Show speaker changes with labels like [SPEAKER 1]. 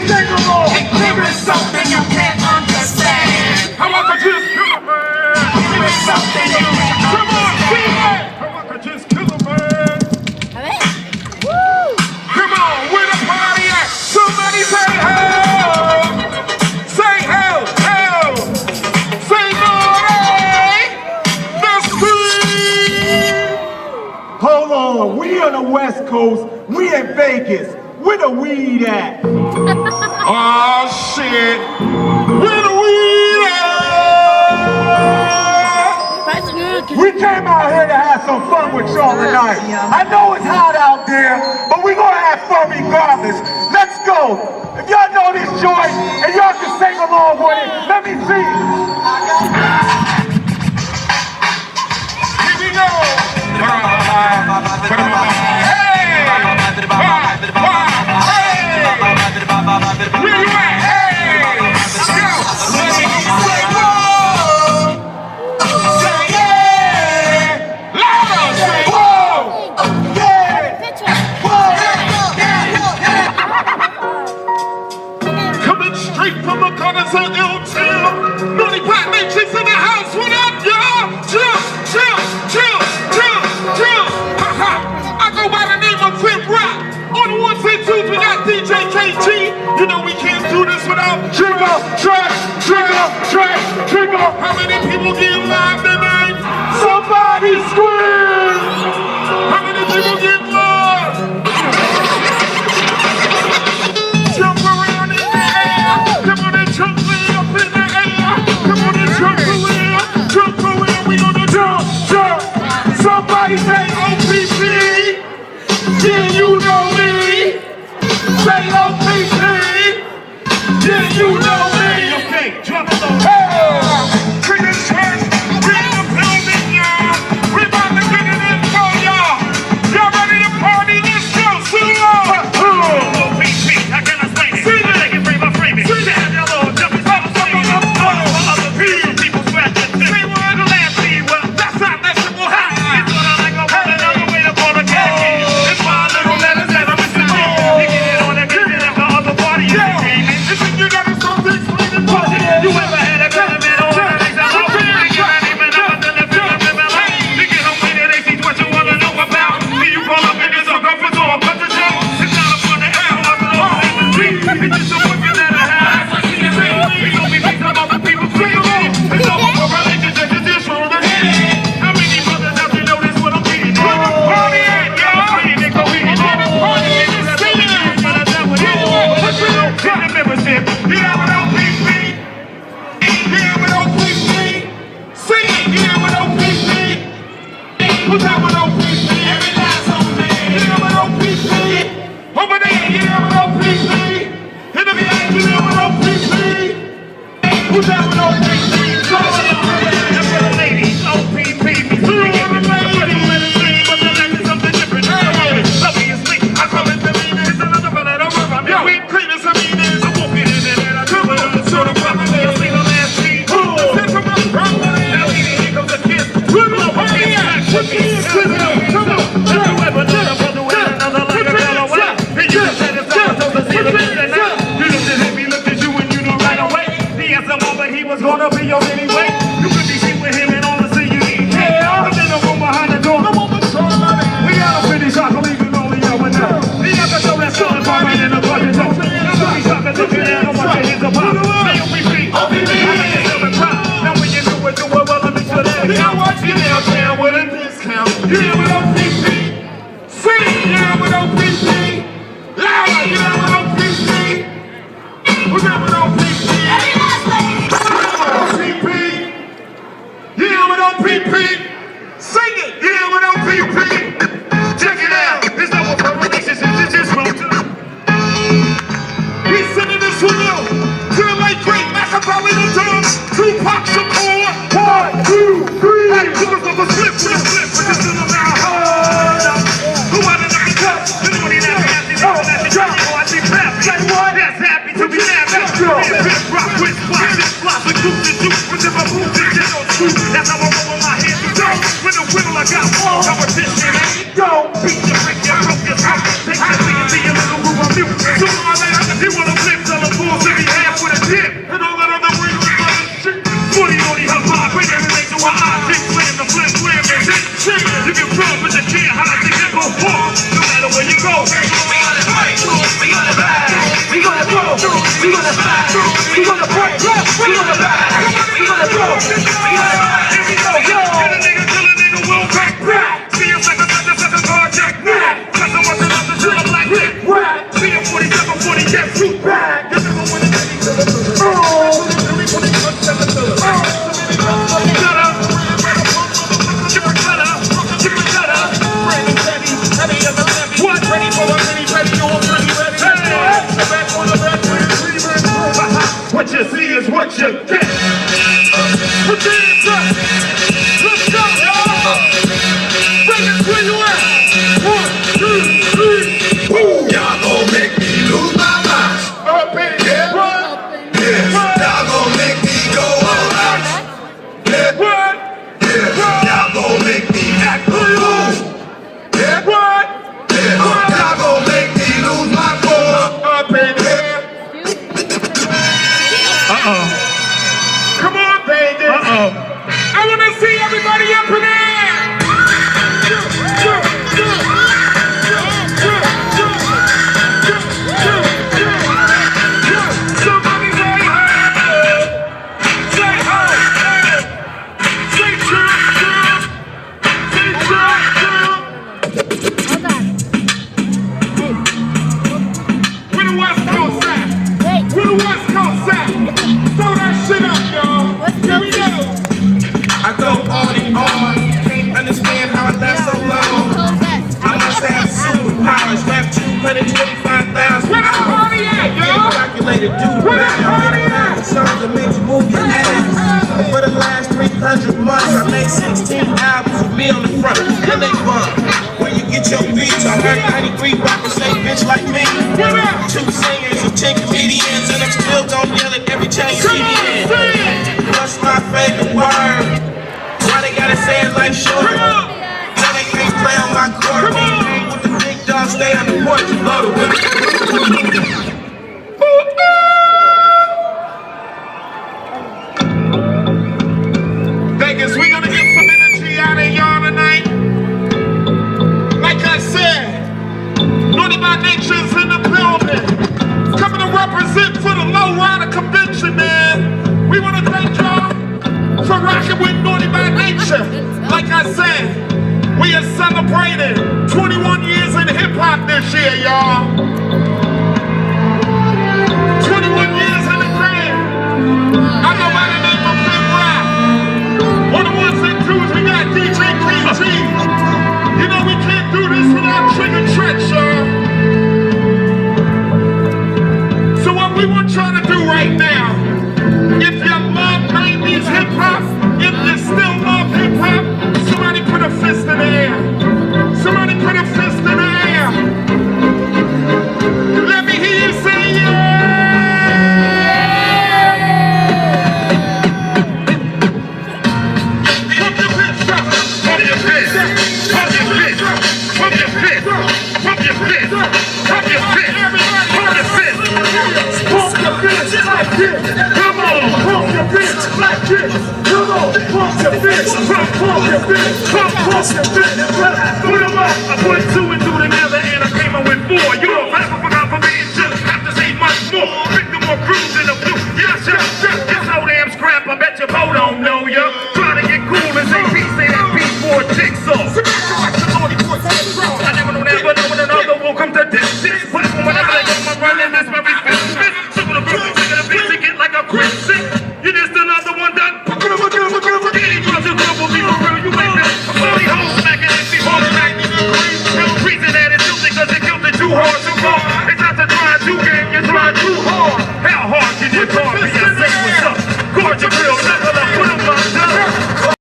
[SPEAKER 1] sing along.
[SPEAKER 2] There is something you can't understand.
[SPEAKER 1] How I could just kill a man.
[SPEAKER 2] There is something you can't
[SPEAKER 1] Come on, sing
[SPEAKER 2] understand.
[SPEAKER 1] it. How I could just kill a man. Come on, where the party at? Somebody say hell. Say hell, hell. Say Lordy. The scream. Hold on, we on the West Coast. We in Vegas. Where the weed at? Oh shit. Where the weed at? We came out here to have some fun with y'all tonight. I know it's hot out there, but we gonna have fun regardless. Let's go. If y'all know this joint and y'all can sing along with it, let me see. Here we go. Where you at? Hey! Let's go! Say whoa! Say yeah! Louder! Say whoa! Yeah! Whoa! Coming straight from the corners of L-Town. Naughty Black Matrix in the house. What up, y'all? Chill, chill, chill, chill, chill. Ha-ha! I go by the name of Tim Rock. On the ones and twos, we got DJ KG. You know we can't do this without trigger, track, trigger, track, trigger. How many people get live tonight? Somebody scream! How many people get live? Jump around in the air. Come on and jump way up in the air. Come on and jump around. Jump around. We gonna jump, jump. Somebody say OPP. Yeah, you know me. Say OPP. Yeah, you know me. Okay, jump along. Hey, bring the church, bring the building, y'all. We about to get it in for y'all. Y'all ready to party? Let's go. Sing along. OPP, I cannot explain it. Sing it. I can frame my frame it. Sing it. Y'all all jumping, jumping, jumping, jumping. Other people scratch it. Say what? The last beat, well, that's not that simple. It's gonna like a one another way to call a cat. It's my little letters that I'm missing. You get it on that good and the other party. You got something explaining for it. You ever had a better man or an example? You can't even know what the living about. You get home with it, they see what you wanna know about. Me, you call up in this or go for door, cut the show. It's not a fun to hell, I'm an old in the street. It's just a women that I have. We gon' be mixed up with people quickly. It's over for relationship, it's this one to hit it. How many brothers out there know this what I'm getting? Where the party at, y'all? Where the party in the city? Gotta tell what it is. What you know, in the membership. Yeah, with OPP. Yeah, with OPP. Sing it, yeah, with OPP. Who's that with OPP? Every last on me. Yeah, with OPP. Over there, yeah, with OPP. In the VIP, yeah, with OPP. Who's that with OPP? Show it up. That's for the ladies, OPP. Through all the ladies. But the life is something different. Obviously, I call it the meaning. It's another one that I work on. Yo, we clean as I mean is. I won't get in there and I come on. Sort of fucking way. I'll see the last beat. Send from my brother. Now here comes the kiss. We're gonna party out. Come on. Have you ever known a brother with another like a fellow? And you just had his eyes on the ceiling and now. You looked at him, he looked at you and you knew right away. He had some over, he was gonna be yours anyway. You could be seen with him and honestly you need care. But then the room behind the door, the woman saw it. We gotta finish off, believing only you and now. He got to throw that solid bar right in the bucket. So we stop and look at him, I want to hit the pop. Say OPP, OPP, I make it feel the crowd. Now when you do it, well, let me show that. Now watch you downtown with a discount. Yeah, with OPP. Sing, yeah, with OPP. Louder, yeah, with OPP. Who's that with OPP? Every last lady. OPP. Yeah, with OPP. Sing it, yeah, with OPP. Check it out. It's not what for relationships, it's just wrong. He's sending this one out to the late great Metropolitan Dome. Tupac Shakur. 1, 2, 3. Hey, you look like a slip with a slip, but you're still around. Who wanted to be cut? Anybody that's happy, I see happy. Say what? That's happy to be happy. Let's rock with fly, this fly, the goose is you. With the move, there's no truth. That's how I roll with my hands. With the wheel, I got all competition. Don't beat your freak, you broke your throat. Take that thing and be a little room of mute. Sooner or later, you wanna flip the What you see is what you get. Put your hands up. Let's go, y'all. Bring it where you at. 1, 2, 3. Woo.
[SPEAKER 3] Y'all gon' make me lose my mind.
[SPEAKER 1] Up in here. What?
[SPEAKER 3] Yeah. Y'all gon' make me go all out. Yeah.
[SPEAKER 1] What?
[SPEAKER 3] Yeah. Y'all gon' make me act a fool. Yeah.
[SPEAKER 1] What?
[SPEAKER 3] Yeah. Y'all gon' make me lose my cool.
[SPEAKER 1] Up in here. Come on, baby. I want to see everybody up in there. Somebody say ho. Say ho. Say true. Say true. Where the West Coast at? Where the West Coast at? Throw that shit up, y'all. Here we go.
[SPEAKER 3] I go on and on. Can't understand how I last so long. I must have superpowers. Rap 225,000
[SPEAKER 1] Where the
[SPEAKER 3] hours.
[SPEAKER 1] party at, y'all?
[SPEAKER 3] Calculated, dude.
[SPEAKER 1] Where the party at?
[SPEAKER 3] Songs that make you move your ass. For the last 300 months, I made 16 albums with me on the front, and they bump. Where you get your beats? I heard 93 rappers say bitch like me.
[SPEAKER 1] What up?
[SPEAKER 3] 2 singers and 10 comedians, and I'm still gon' yell at every chain
[SPEAKER 1] Come on,
[SPEAKER 3] CD.
[SPEAKER 1] sing.
[SPEAKER 3] What's my favorite word? Why they gotta say it like short?
[SPEAKER 1] Come on.
[SPEAKER 3] Now they can't play on my court.
[SPEAKER 1] Come on.
[SPEAKER 3] Hang with the big dogs, stay on the porch, loaded with it.
[SPEAKER 1] Vegas, we gonna get some energy out of y'all tonight. Like I said, Naughty by Nature's in the building. Coming to represent for the lowrider convention, man. We wanna thank y'all for rocking with Naughty by Nature. Like I said, we are celebrating 21 years in hip-hop this year, y'all. 21 years in the game. I go by the name of Big Rock. On the ones and twos, we got DJ KG. You know we can't do this without Trigger Trench, y'all. So what we want y'all to do right now, if you love 90s hip-hop, if you still love hip-hop, somebody put a fist in the air. Somebody put a fist in the air. Let me hear you say yeah. Pump your fist up. Pump your fist. Pump your fist. Pump your fist. Pump your fist. Pump your fist. Pump your fist. Pump your fist like this. Come on. Pump your fist like this. Come on. Pump your fist. Pump your fist. Pump your fist. Put them up. I put 2 and 2 together and I came up with 4.